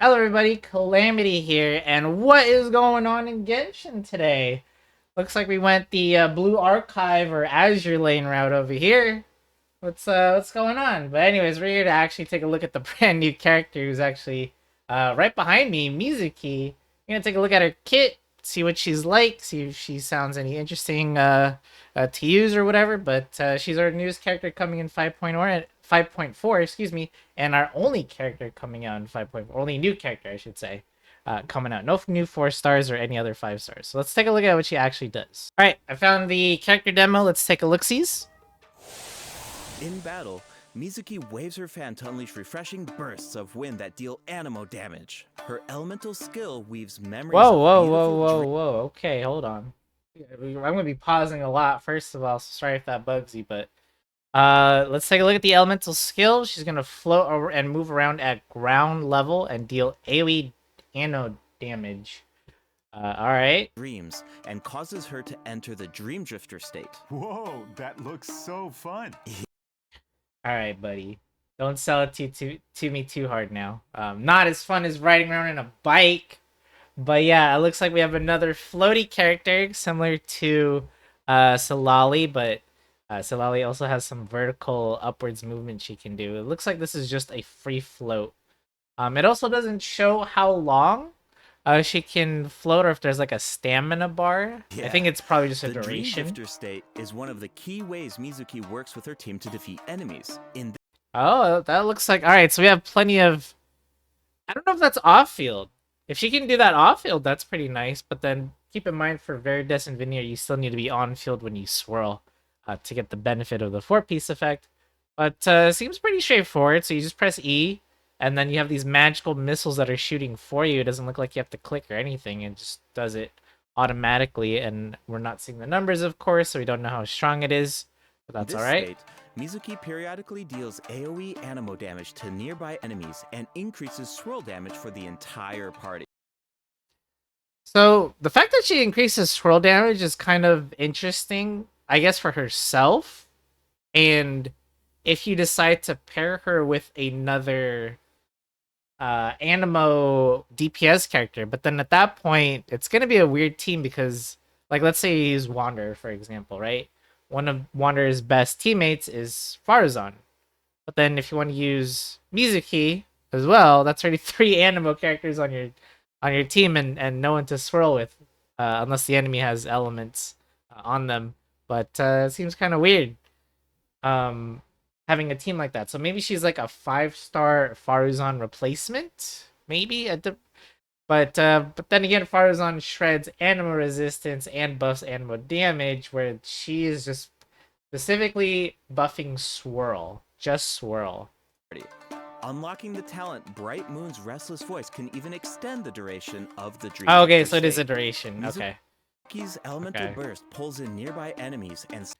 Hello everybody, Calamity here, and what is going on in Genshin today? Looks like we went the Blue Archive or Azure Lane route over here. What's going on? But anyways, we're here to actually take a look at the brand new character who's actually right behind me, Mizuki. We're gonna take a look at her kit, see what she's like, see if she sounds any interesting to use or whatever. But she's our newest character coming in 5.4, excuse me, and our only character coming out in 5.4, only new character, I should say, coming out. No new 4 stars or any other 5 stars. So let's take a look at what she actually does. All right, I found the character demo. Let's take a look-sees. In battle, Mizuki waves her fan to unleash refreshing bursts of wind that deal animo damage. Her elemental skill weaves memories Whoa, of whoa, beautiful whoa, whoa, whoa. Okay, hold on. I'm going to be pausing a lot, first of all, so sorry if that bugs you, but let's take a look at the elemental skill. She's going to float over and move around at ground level and deal AoE anno damage. Alright. dreams and causes her to enter the Dream Drifter state. Whoa, that looks so fun. Alright, buddy. Don't sell it to me too hard now. Not as fun as riding around in a bike. But yeah, it looks like we have another floaty character similar to Solali, but Solali also has some vertical upwards movement she can do. It looks like this is just a free float. It also doesn't show how long she can float or if there's like a stamina bar. Yeah. I think it's probably just a The Dream duration. Drifter state is one of the key ways Mizuki works with her team to defeat enemies. Oh, that looks like... Alright, so we have plenty of... I don't know if that's off-field. If she can do that off-field, that's pretty nice. But then keep in mind for Verides and Veneer, you still need to be on-field when you swirl to get the benefit of the 4-piece effect. But seems pretty straightforward. So you just press E, and then you have these magical missiles that are shooting for you. It doesn't look like you have to click or anything. It just does it automatically. And we're not seeing the numbers, of course, so we don't know how strong it is. But that's alright. Mizuki periodically deals AoE animo damage to nearby enemies and increases swirl damage for the entire party. So the fact that she increases swirl damage is kind of interesting, I guess, for herself. And if you decide to pair her with another Animo DPS character, but then at that point, it's going to be a weird team because, like, let's say you use Wanderer, for example, right? One of Wanderer's best teammates is Farazan. But then if you want to use Mizuki as well, that's already 3 Animo characters on your team and no one to swirl with, unless the enemy has elements on them. But it seems kind of weird having a team like that. So maybe she's like a 5-star Faruzan replacement, maybe. But then again, Faruzan shreds animo resistance and buffs animo damage, where she is just specifically buffing swirl, just swirl. Unlocking the talent Bright Moon's Restless Voice can even extend the duration of the Dream. Oh, okay, Drifter so it is a state. duration. Okay. Mizuki's elemental burst pulls in nearby enemies and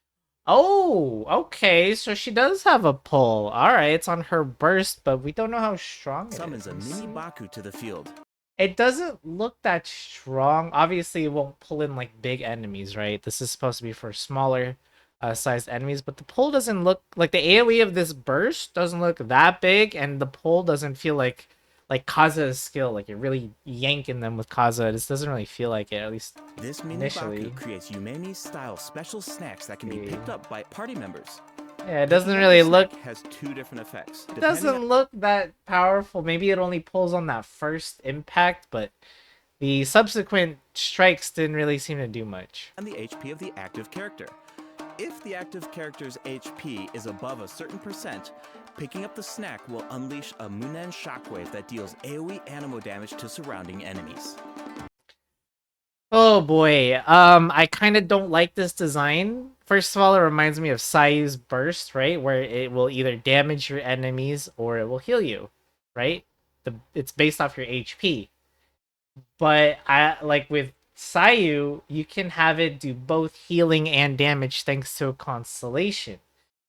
Oh, okay, so she does have a pull. Alright, it's on her burst, but we don't know how strong it summons is. a mini Baku to the field. It doesn't look that strong. Obviously, it won't pull in like big enemies, right? This is supposed to be for smaller sized enemies, but the pull doesn't look like the AoE of this burst doesn't look that big, and the pull doesn't feel like Kaza's skill. Like you're really yanking them with Kaza. This doesn't really feel like it, at least this mini initially. Baku creates Yumemi-style special snacks that can be picked up by party members. Yeah, it doesn't really look... has 2 different effects. It doesn't look that powerful. Maybe it only pulls on that first impact, but the subsequent strikes didn't really seem to do much. And the HP of the active character. If the active character's HP is above a certain percent, picking up the snack will unleash a Munen shockwave that deals AoE animo damage to surrounding enemies. Oh boy, I kind of don't like this design. First of all, it reminds me of Sayu's burst, right? Where it will either damage your enemies or it will heal you, right? It's based off your HP. But like with Sayu, you can have it do both healing and damage thanks to a constellation.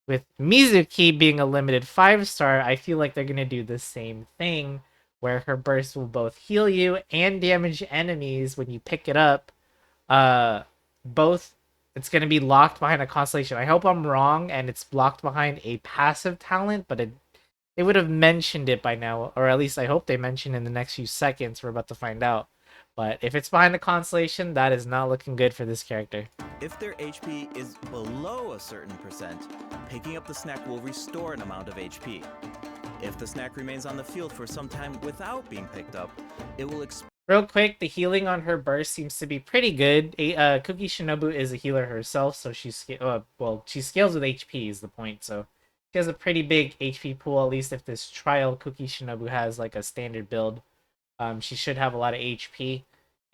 With Mizuki being a limited 5-star, I feel like they're going to do the same thing, where her burst will both heal you and damage enemies when you pick it up. Both, it's going to be locked behind a constellation. I hope I'm wrong and it's locked behind a passive talent, but they would have mentioned it by now, or at least I hope they mention in the next few seconds. We're about to find out. But if it's behind the constellation, that is not looking good for this character. If their HP is below a certain percent, picking up the snack will restore an amount of HP. If the snack remains on the field for some time without being picked up, it will Real quick, the healing on her burst seems to be pretty good. Cookie Shinobu is a healer herself, so she scales with HP is the point. So she has a pretty big HP pool. At least if this trial Cookie Shinobu has like a standard build, she should have a lot of HP.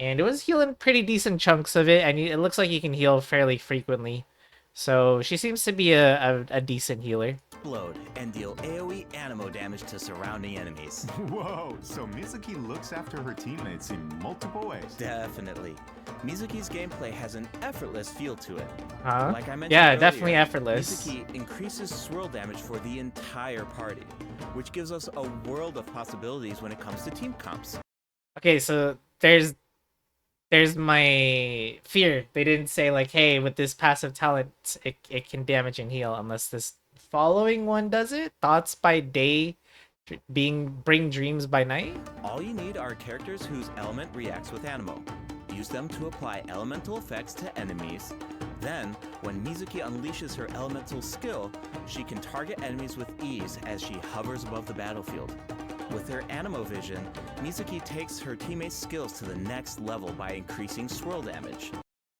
And it was healing pretty decent chunks of it, and it looks like you can heal fairly frequently. So she seems to be a decent healer. explode and deal AoE animo damage to surrounding enemies. Whoa, so Mizuki looks after her teammates in multiple ways. Definitely. Mizuki's gameplay has an effortless feel to it. Huh? Like I mentioned Yeah, earlier, definitely effortless. Mizuki increases swirl damage for the entire party, which gives us a world of possibilities when it comes to team comps. Okay, so there's my fear. They didn't say like, hey, with this passive talent, it can damage and heal unless this following one does it. Thoughts by day, bring dreams by night. All you need are characters whose element reacts with animo. Use them to apply elemental effects to enemies. Then, when Mizuki unleashes her elemental skill, she can target enemies with ease as she hovers above the battlefield. With her animo vision, Mizuki takes her teammates' skills to the next level by increasing swirl damage.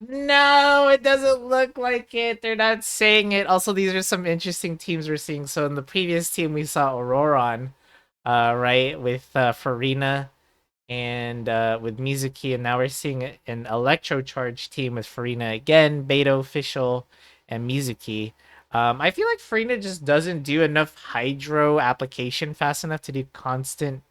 No, it doesn't look like it. They're not saying it. Also, these are some interesting teams we're seeing. So in the previous team, we saw Auroron, right, with Farina and with Mizuki, and now we're seeing an Electro Charge team with Farina again, Beto, Fischl, and Mizuki. I feel like Farina just doesn't do enough Hydro application fast enough to do constant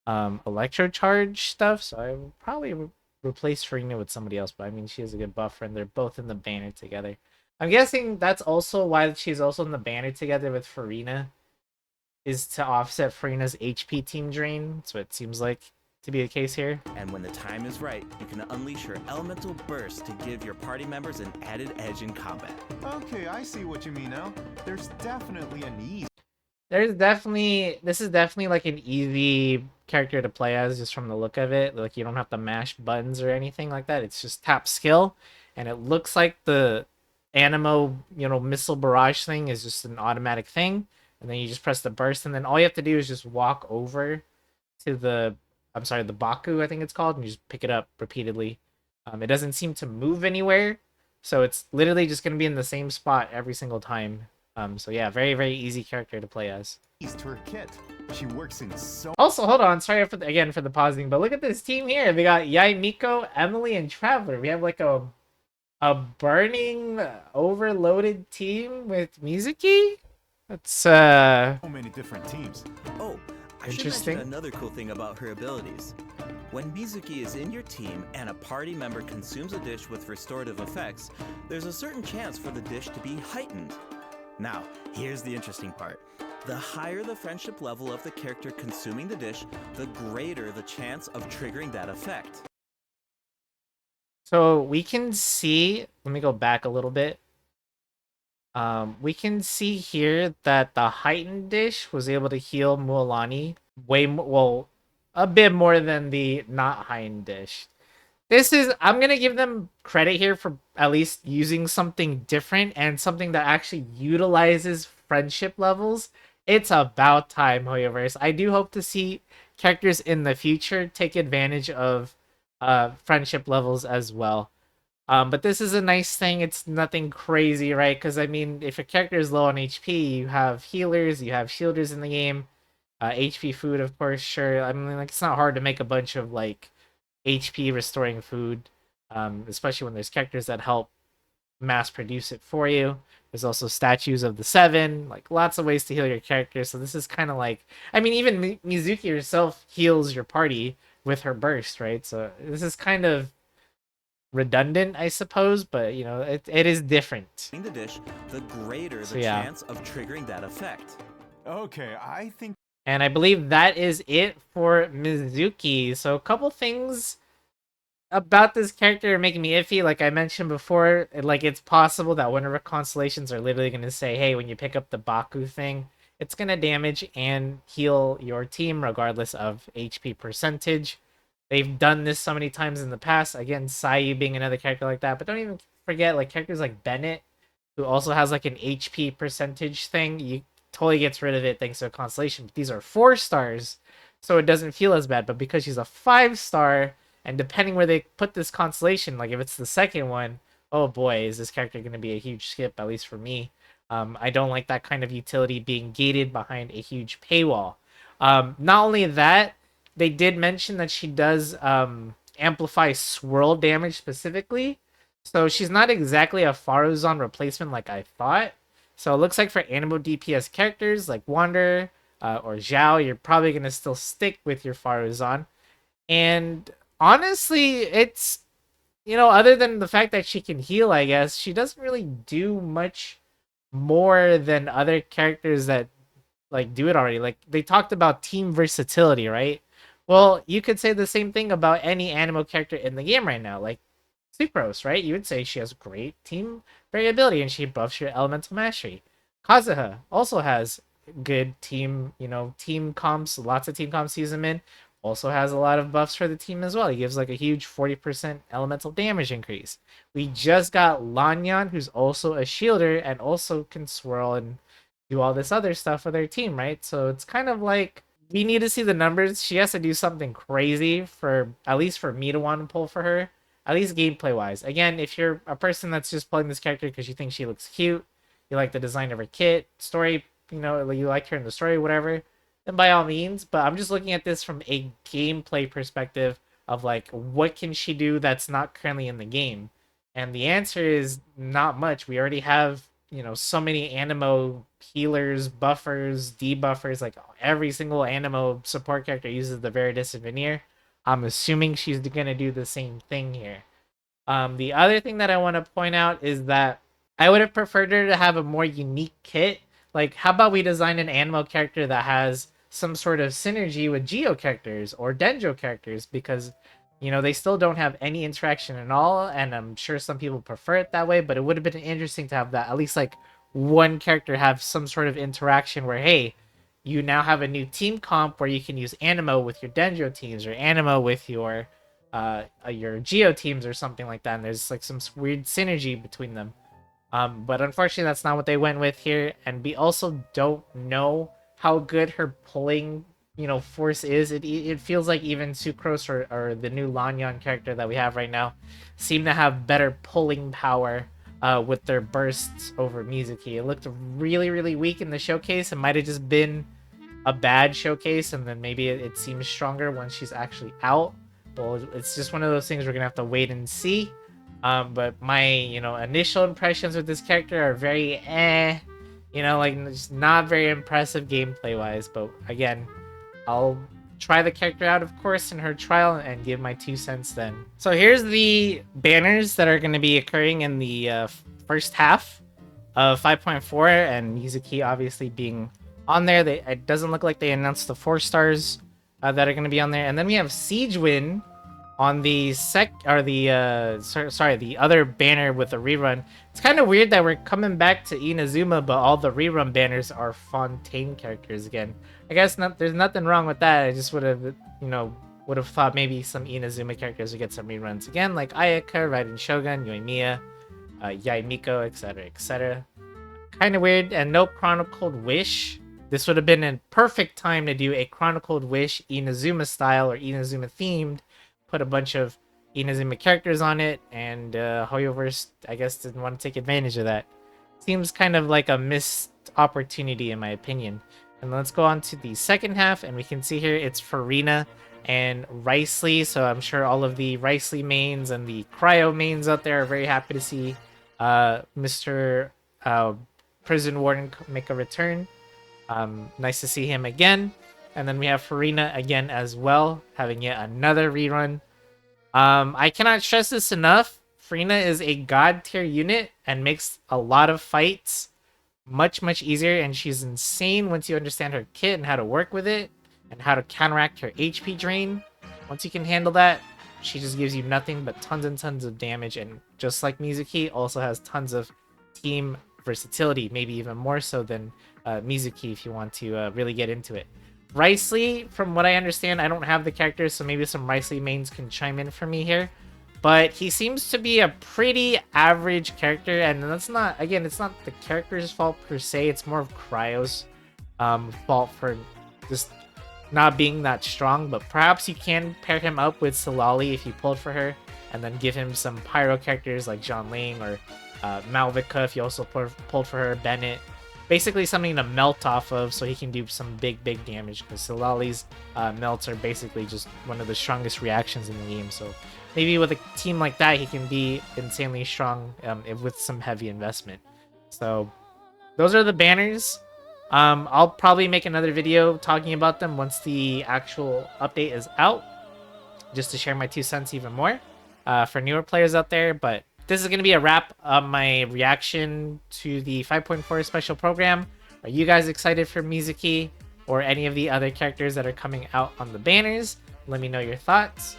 Electro Charge stuff, so I would probably replace Farina with somebody else, but I mean, she has a good buffer, and they're both in the banner together. I'm guessing that's also why she's also in the banner together with Farina, is to offset Farina's HP team drain. That's what it seems like to be the case here. And when the time is right, you can unleash her elemental burst to give your party members an added edge in combat. Okay, I see what you mean now. There's definitely an ease. This is definitely like an easy character to play as just from the look of it. Like, you don't have to mash buttons or anything like that. It's just tap skill, and it looks like the Animo, missile barrage thing is just an automatic thing, and then you just press the burst, and then all you have to do is just walk over to the Baku, I think it's called, and you just pick it up repeatedly. It doesn't seem to move anywhere, so it's literally just going to be in the same spot every single time. So yeah, very, very easy character to play as. To her kit. She works in so. Also, hold on, sorry for the pausing, but look at this team here. We got Yai, Miko, Emily, and Traveler. We have like a burning, overloaded team with Mizuki. That's So many different teams. Oh, I should Interesting. mention another cool thing about her abilities. When Mizuki is in your team and a party member consumes a dish with restorative effects, there's a certain chance for the dish to be heightened. Now, here's the interesting part. The higher the friendship level of the character consuming the dish, the greater the chance of triggering that effect. So we can see, let me go back a little bit. We can see here that the heightened dish was able to heal Mualani a bit more than the not heightened dish. I'm gonna give them credit here for at least using something different and something that actually utilizes friendship levels. It's about time, Hoyoverse. I do hope to see characters in the future take advantage of friendship levels as well. But this is a nice thing. It's nothing crazy, right? Because I mean, if a character is low on HP, you have healers, you have shielders in the game. HP food, of course, sure. I mean, like, it's not hard to make a bunch of like HP restoring food, especially when there's characters that help mass produce it for you. There's also statues of the seven, like lots of ways to heal your character. So this is kind of like, I mean, even Mizuki herself heals your party with her burst, right? So this is kind of redundant, I suppose, but it is different. In the dish, the greater So, the yeah. chance of triggering that effect. Okay, I think. And I believe that is it for Mizuki. So a couple things about this character are making me iffy. Like I mentioned before, it's possible that one of our constellations are literally going to say, hey, when you pick up the Baku thing, it's gonna damage and heal your team regardless of HP percentage. They've done this so many times in the past. Again, Sayu being another character like that, but don't even forget like characters like Bennett, who also has like an HP percentage thing. You totally gets rid of it thanks to a constellation. But these are 4 stars, so it doesn't feel as bad. But because she's a 5 star, and depending where they put this constellation, like if it's the second one, oh boy, is this character going to be a huge skip, at least for me. I don't like that kind of utility being gated behind a huge paywall. Not only that, they did mention that she does amplify swirl damage specifically. So she's not exactly a Faruzan replacement like I thought. So it looks like for Animo DPS characters like Wander or Zhao, you're probably going to still stick with your Faruzan. And honestly, it's, other than the fact that she can heal, I guess, she doesn't really do much more than other characters that like do it already. Like they talked about team versatility, right? Well, you could say the same thing about any Animo character in the game right now. Like Sucrose, right? You would say she has great team variability and she buffs your elemental mastery. Kazuha also has good team, team comps, lots of team comps use him in. Also has a lot of buffs for the team as well. He gives like a huge 40% elemental damage increase. We just got Lanyan, who's also a shielder and also can swirl and do all this other stuff with her team, right? So it's kind of like we need to see the numbers. She has to do something crazy for at least for me to want to pull for her, at least gameplay wise. Again, if you're a person that's just playing this character because you think she looks cute, you like the design of her kit, story, you like her in the story, whatever, then by all means. But I'm just looking at this from a gameplay perspective of like, what can she do that's not currently in the game? And the answer is not much. We already have, so many Animo healers, buffers, debuffers. Like every single Animo support character uses the Veritas and Veneer. I'm assuming she's gonna do the same thing here. The other thing that I want to point out is that I would have preferred her to have a more unique kit. Like, how about we design an Animo character that has some sort of synergy with Geo characters or Denjo characters? Because, they still don't have any interaction at all, and I'm sure some people prefer it that way, but it would have been interesting to have that, at least like one character have some sort of interaction where, hey, you now have a new team comp where you can use Animo with your Denjo teams or Animo with your Geo teams or something like that, and there's like some weird synergy between them. But unfortunately, that's not what they went with here, and we also don't know how good her pulling, force is. It feels like even Sucrose or the new Lanyan character that we have right now seem to have better pulling power with their bursts over Mizuki. It looked really, really weak in the showcase. It might have just been a bad showcase, and then maybe it seems stronger when she's actually out. Well, it's just one of those things we're gonna have to wait and see. But my initial impressions with this character are very like just not very impressive gameplay wise. But again, I'll try the character out, of course, in her trial and give my 2 cents then. So here's the banners that are going to be occurring in the first half of 5.4, and Mizuki obviously being on there. It doesn't look like they announced the 4 stars that are going to be on there. And then we have Siegewin on the the other banner with the rerun. It's kind of weird that we're coming back to Inazuma, but all the rerun banners are Fontaine characters again. I guess there's nothing wrong with that. I just would have thought maybe some Inazuma characters would get some reruns again, like Ayaka, Raiden Shogun, Yoimiya, Yaimiko, etc., etc. Kind of weird, and no Chronicled Wish. This would have been a perfect time to do a Chronicled Wish Inazuma style or Inazuma themed. Put a bunch of Inazuma characters on it, and Hoyoverse, I guess, didn't want to take advantage of that. Seems kind of like a missed opportunity in my opinion. And let's go on to the second half, and we can see here it's Farina and Ricely, so I'm sure all of the Ricely mains and the Cryo mains out there are very happy to see Mr. Prison Warden make a return. Nice to see him again. And then we have Farina again as well, having yet another rerun. I cannot stress this enough. Farina is a god tier unit and makes a lot of fights much, much easier. And she's insane once you understand her kit and how to work with it and how to counteract her HP drain. Once you can handle that, she just gives you nothing but tons and tons of damage. And just like Mizuki, also has tons of team versatility, maybe even more so than Mizuki if you want to really get into it. Ricely, from what I understand, I don't have the characters, so maybe some Ricely mains can chime in for me here. But he seems to be a pretty average character, and that's not, again, it's not the character's fault per se, it's more of Cryo's fault for just not being that strong. But perhaps you can pair him up with Solali if you pulled for her, and then give him some pyro characters like John Ling or Malvika if you also pulled for her, Bennett. Basically something to melt off of so he can do some big damage, because Solali's melts are basically just one of the strongest reactions in the game. So maybe with a team like that, he can be insanely strong with some heavy investment. So those are the banners. I'll probably make another video talking about them once the actual update is out, just to share my 2 cents even more for newer players out there. But this is going to be a wrap of my reaction to the 5.4 special program. Are you guys excited for Mizuki or any of the other characters that are coming out on the banners? Let me know your thoughts.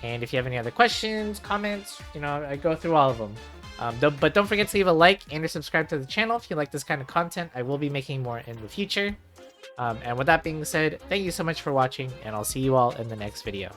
And if you have any other questions, comments, you know, I go through all of them. But don't forget to leave a like and or subscribe to the channel if you like this kind of content. I will be making more in the future. And with that being said, thank you so much for watching, and I'll see you all in the next video.